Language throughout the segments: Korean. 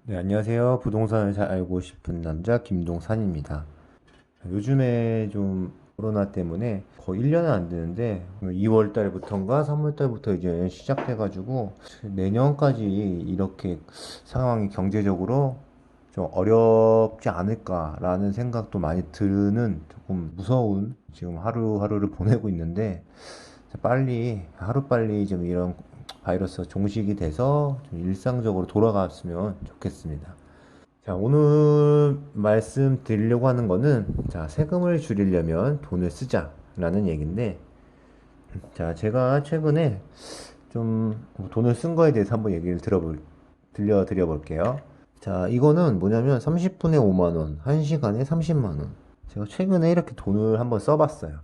네, 안녕하세요. 부동산을 잘 알고 싶은 남자 김동산입니다. 요즘에 좀 코로나 때문에 거의 1년은 안 되는데 2월 달부터인가 3월 달부터 이제 시작돼가지고 내년까지 이렇게 상황이 경제적으로 좀 어렵지 않을까라는 생각도 많이 드는 조금 무서운 지금 하루하루를 보내고 있는데 빨리 하루빨리 좀 이런 바이러스가 종식이 돼서 좀 일상적으로 돌아갔으면 좋겠습니다. 자, 오늘 말씀드리려고 하는 거는, 자, 세금을 줄이려면 돈을 쓰자라는 얘기인데, 자, 제가 최근에 좀 돈을 쓴 거에 대해서 한번 얘기를 들려드려 볼게요. 자, 이거는 뭐냐면 30분에 5만 원, 1시간에 30만 원. 제가 최근에 이렇게 돈을 한번 써봤어요.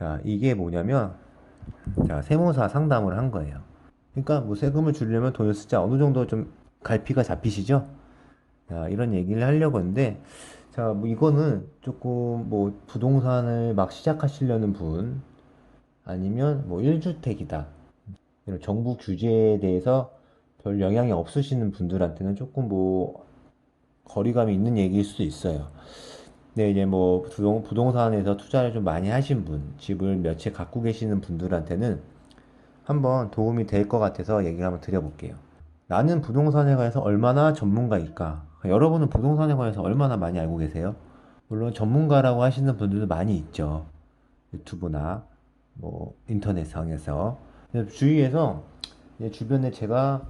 자, 이게 뭐냐면, 자, 세무사 상담을 한 거예요. 그러니까 뭐 세금을 줄이려면 돈을 쓰자. 어느 정도 좀 갈피가 잡히시죠? 자, 이런 얘기를 하려고 했는데, 자, 뭐 이거는 조금 뭐 부동산을 막 시작하시려는 분, 아니면 뭐 1주택이다. 이런 정부 규제에 대해서 별 영향이 없으시는 분들한테는 조금 뭐 거리감이 있는 얘기일 수도 있어요. 근데 이제 뭐 부동산에서 투자를 좀 많이 하신 분, 집을 몇 채 갖고 계시는 분들한테는 한번 도움이 될 것 같아서 얘기를 한번 드려볼게요. 나는 부동산에 관해서 얼마나 전문가일까? 여러분은 부동산에 관해서 얼마나 많이 알고 계세요? 물론 전문가라고 하시는 분들도 많이 있죠. 유튜브나 뭐 인터넷상에서. 주위에서 주변에 제가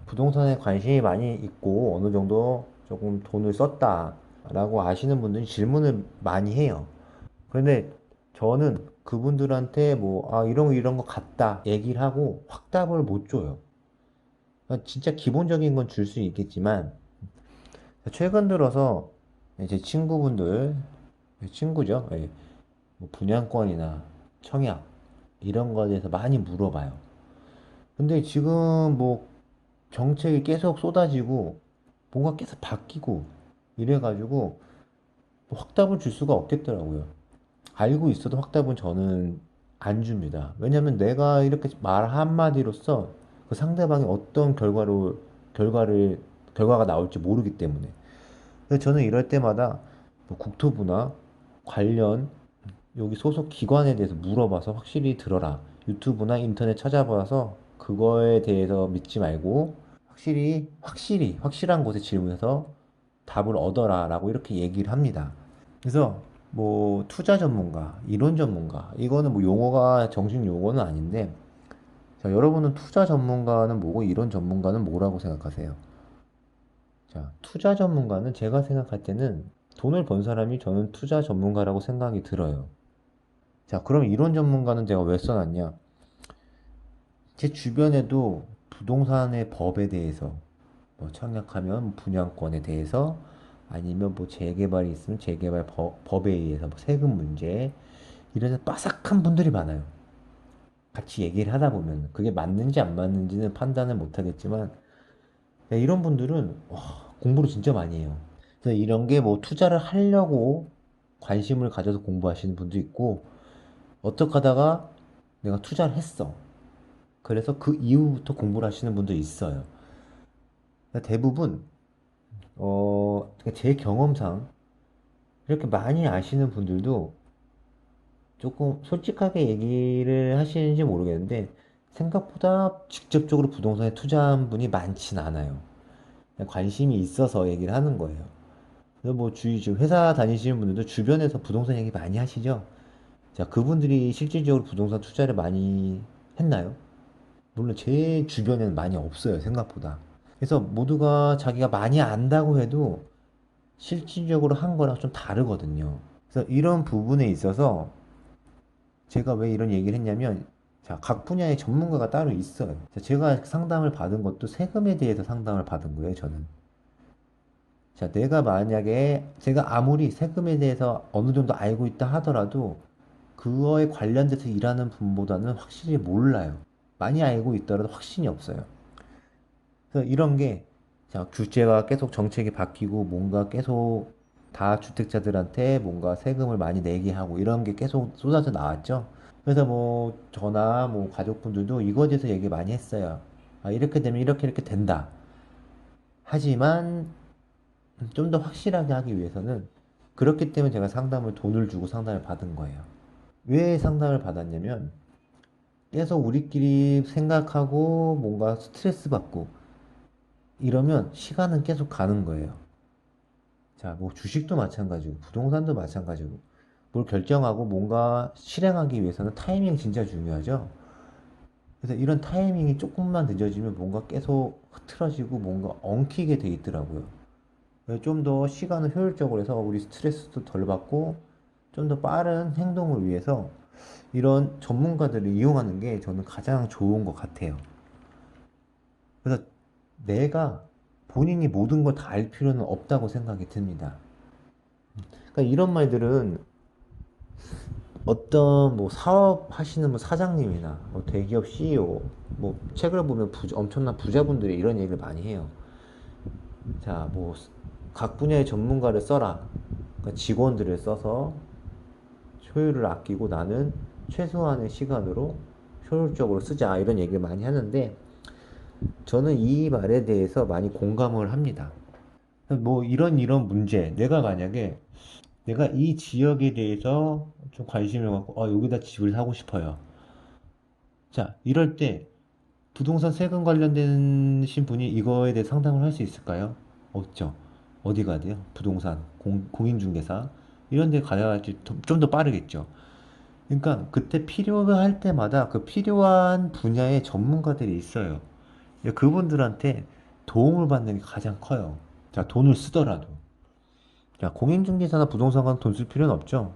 부동산에 관심이 많이 있고 어느 정도 조금 돈을 썼다라고 아시는 분들이 질문을 많이 해요. 그런데 저는 그분들한테 뭐, 이런 거 같다 얘기를 하고 확답을 못 줘요. 진짜 기본적인 건 줄 수 있겠지만, 최근 들어서 제 친구분들, 친구죠. 예, 뭐 분양권이나 청약, 이런 거에 대해서 많이 물어봐요. 근데 지금 뭐 정책이 계속 쏟아지고, 뭔가 계속 바뀌고, 이래가지고 뭐 확답을 줄 수가 없겠더라고요. 알고 있어도 확답은 저는 안 줍니다. 왜냐면 내가 이렇게 말 한마디로써 그 상대방이 어떤 결과를, 결과가 나올지 모르기 때문에. 그래서 저는 이럴 때마다 뭐 국토부나 관련 여기 소속 기관에 대해서 물어봐서 확실히 들어라. 유튜브나 인터넷 찾아봐서 그거에 대해서 믿지 말고 확실한 곳에 질문해서 답을 얻어라 라고 이렇게 얘기를 합니다. 그래서 뭐 투자 전문가, 이론 전문가, 이거는 뭐 용어가 정식 용어는 아닌데, 자, 여러분은 투자 전문가는 뭐고 이론 전문가는 뭐라고 생각하세요? 자, 투자 전문가는 제가 생각할 때는 돈을 번 사람이 저는 투자 전문가라고 생각이 들어요. 자, 그럼 이론 전문가는 제가 왜 써놨냐? 제 주변에도 부동산의 법에 대해서, 뭐 청약하면 뭐 분양권에 대해서, 아니면 뭐 재개발이 있으면 재개발 법에 의해서 뭐 세금 문제, 이래서 빠삭한 분들이 많아요. 같이 얘기를 하다 보면 그게 맞는지 안 맞는지는 판단을 못 하겠지만, 야, 이런 분들은 공부를 진짜 많이 해요. 그래서 이런 게 뭐 투자를 하려고 관심을 가져서 공부하시는 분도 있고, 어떻게 하다가 내가 투자를 했어. 그래서 그 이후부터 공부를 하시는 분도 있어요. 그러니까 대부분 그러니까 제 경험상 이렇게 많이 아시는 분들도 조금 솔직하게 얘기를 하시는지 모르겠는데, 생각보다 직접적으로 부동산에 투자한 분이 많진 않아요. 그냥 관심이 있어서 얘기를 하는 거예요. 그래서 뭐 지금 회사 다니시는 분들도 주변에서 부동산 얘기 많이 하시죠? 자, 그분들이 실질적으로 부동산 투자를 많이 했나요? 물론 제 주변에는 많이 없어요, 생각보다. 그래서 모두가 자기가 많이 안다고 해도 실질적으로 한 거랑 좀 다르거든요. 그래서 이런 부분에 있어서 제가 왜 이런 얘기를 했냐면, 자, 각 분야의 전문가가 따로 있어요. 자, 제가 상담을 받은 것도 세금에 대해서 상담을 받은 거예요, 저는. 자, 내가 만약에 제가 아무리 세금에 대해서 어느 정도 알고 있다 하더라도 그거에 관련돼서 일하는 분보다는 확실히 몰라요. 많이 알고 있더라도 확신이 없어요. 그래서 이런 게, 자, 규제가 계속 정책이 바뀌고 뭔가 계속 다주택자들한테 뭔가 세금을 많이 내게 하고 이런 게 계속 쏟아져 나왔죠. 그래서 뭐 저나 뭐 가족분들도 이거에 대해서 얘기 많이 했어요. 이렇게 되면 이렇게 된다. 하지만 좀 더 확실하게 하기 위해서는 그렇기 때문에 제가 상담을 돈을 주고 상담을 받은 거예요. 왜 상담을 받았냐면 계속 우리끼리 생각하고 뭔가 스트레스 받고 이러면 시간은 계속 가는 거예요. 자, 뭐 주식도 마찬가지고 부동산도 마찬가지고 뭘 결정하고 뭔가 실행하기 위해서는 타이밍 진짜 중요하죠. 그래서 이런 타이밍이 조금만 늦어지면 뭔가 계속 흐트러지고 뭔가 엉키게 돼 있더라고요. 좀 더 시간을 효율적으로 해서 우리 스트레스도 덜 받고 좀 더 빠른 행동을 위해서 이런 전문가들을 이용하는 게 저는 가장 좋은 것 같아요. 그래서 내가 본인이 모든 걸 다 알 필요는 없다고 생각이 듭니다. 그러니까 이런 말들은 어떤 뭐 사업 하시는 뭐 사장님이나 뭐 대기업 CEO 뭐 책을 보면 엄청난 부자분들이 이런 얘기를 많이 해요. 자, 뭐 각 분야의 전문가를 써라. 그러니까 직원들을 써서 효율을 아끼고 나는 최소한의 시간으로 효율적으로 쓰자 이런 얘기를 많이 하는데 저는 이 말에 대해서 많이 공감을 합니다. 뭐 이런 문제 내가 만약에 내가 이 지역에 대해서 좀 관심을 갖고 여기다 집을 사고 싶어요. 자, 이럴 때 부동산 세금 관련되신 분이 이거에 대해 상담을 할 수 있을까요? 없죠. 어디 가야 돼요? 부동산, 공인중개사 이런 데 가야지 좀 더 빠르겠죠. 그러니까 그때 필요할 때마다 그 필요한 분야의 전문가들이 있어요. 그분들한테 도움을 받는 게 가장 커요. 자, 돈을 쓰더라도. 자, 공인중개사나 부동산관 돈 쓸 필요는 없죠.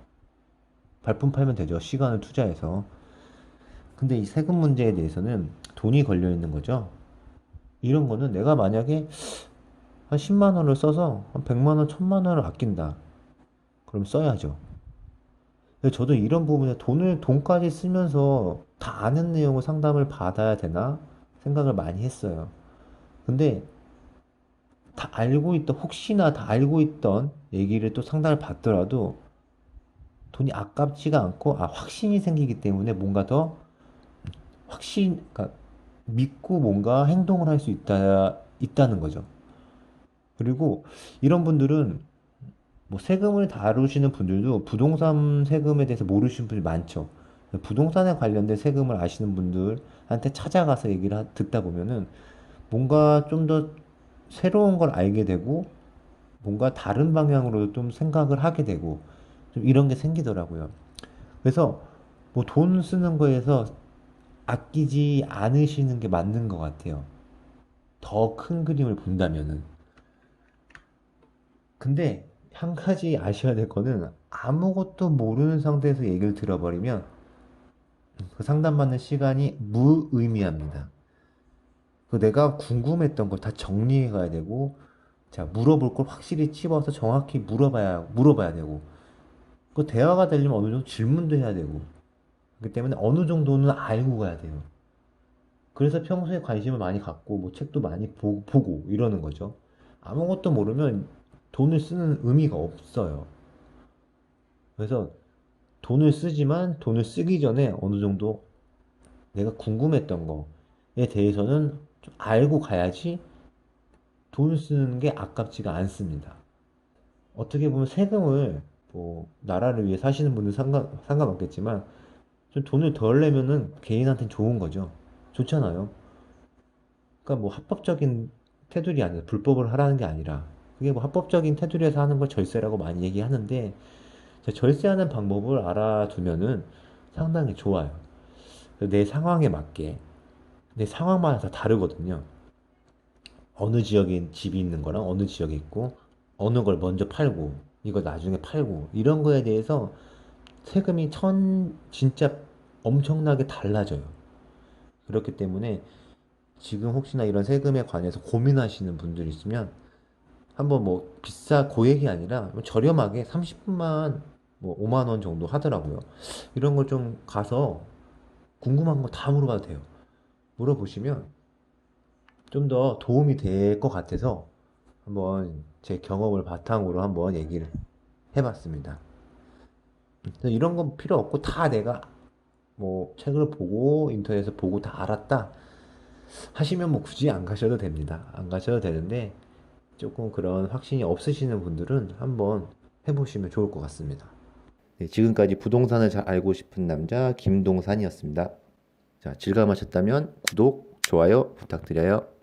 발품 팔면 되죠. 시간을 투자해서. 근데 이 세금 문제에 대해서는 돈이 걸려 있는 거죠. 이런 거는 내가 만약에 한 10만 원을 써서 한 100만 원, 1000만 원을 아낀다. 그럼 써야죠. 근데 저도 이런 부분에 돈까지 쓰면서 다 아는 내용을 상담을 받아야 되나 생각을 많이 했어요. 근데 혹시나 다 알고 있던 얘기를 또 상담을 받더라도 돈이 아깝지가 않고, 확신이 생기기 때문에 뭔가 더 그러니까 믿고 뭔가 행동을 할 수 있다는 거죠. 그리고 이런 분들은 뭐 세금을 다루시는 분들도 부동산 세금에 대해서 모르시는 분이 많죠. 부동산에 관련된 세금을 아시는 분들한테 찾아가서 듣다 보면은 뭔가 좀 더 새로운 걸 알게 되고 뭔가 다른 방향으로 좀 생각을 하게 되고 좀 이런 게 생기더라고요. 그래서 뭐 돈 쓰는 거에서 아끼지 않으시는 게 맞는 것 같아요. 더 큰 그림을 본다면은. 근데 한 가지 아셔야 될 거는 아무것도 모르는 상태에서 얘기를 들어버리면 그 상담받는 시간이 무의미합니다. 그 내가 궁금했던 걸 다 정리해 가야 되고, 자, 물어볼 걸 확실히 집어서 정확히 물어봐야 되고, 그 대화가 되려면 어느 정도 질문도 해야 되고, 그렇기 때문에 어느 정도는 알고 가야 돼요. 그래서 평소에 관심을 많이 갖고, 뭐 책도 많이 보고 이러는 거죠. 아무것도 모르면 돈을 쓰는 의미가 없어요. 그래서 돈을 쓰지만 돈을 쓰기 전에 어느 정도 내가 궁금했던 거에 대해서는 좀 알고 가야지 돈을 쓰는 게 아깝지가 않습니다. 어떻게 보면 세금을 뭐 나라를 위해 사시는 분들 상관없겠지만 좀 돈을 덜 내면은 개인한테는 좋은 거죠. 좋잖아요. 그러니까 뭐 합법적인 테두리 아니라 불법을 하라는 게 아니라 그게 뭐 합법적인 테두리에서 하는 걸 절세라고 많이 얘기하는데 절세하는 방법을 알아두면은 상당히 좋아요. 내 상황에 맞게 내 상황마다 다 다르거든요. 어느 지역에 집이 있는 거랑 어느 지역에 있고 어느 걸 먼저 팔고 이걸 나중에 팔고 이런 거에 대해서 세금이 진짜 엄청나게 달라져요. 그렇기 때문에 지금 혹시나 이런 세금에 관해서 고민하시는 분들 있으면 한번 뭐 고액이 아니라 뭐 저렴하게 30분만 뭐 5만 원 정도 하더라고요. 이런 걸 좀 가서 궁금한 거 다 물어봐도 돼요. 물어보시면 좀 더 도움이 될 것 같아서 한번 제 경험을 바탕으로 한번 얘기를 해봤습니다. 그래서 이런 건 필요 없고 다 내가 뭐 책을 보고 인터넷에서 보고 다 알았다 하시면 뭐 굳이 안 가셔도 됩니다. 안 가셔도 되는데 조금 그런 확신이 없으시는 분들은 한번 해보시면 좋을 것 같습니다. 네, 지금까지 부동산을 잘 알고 싶은 남자 김동산이었습니다. 자, 즐거움하셨다면 구독, 좋아요 부탁드려요.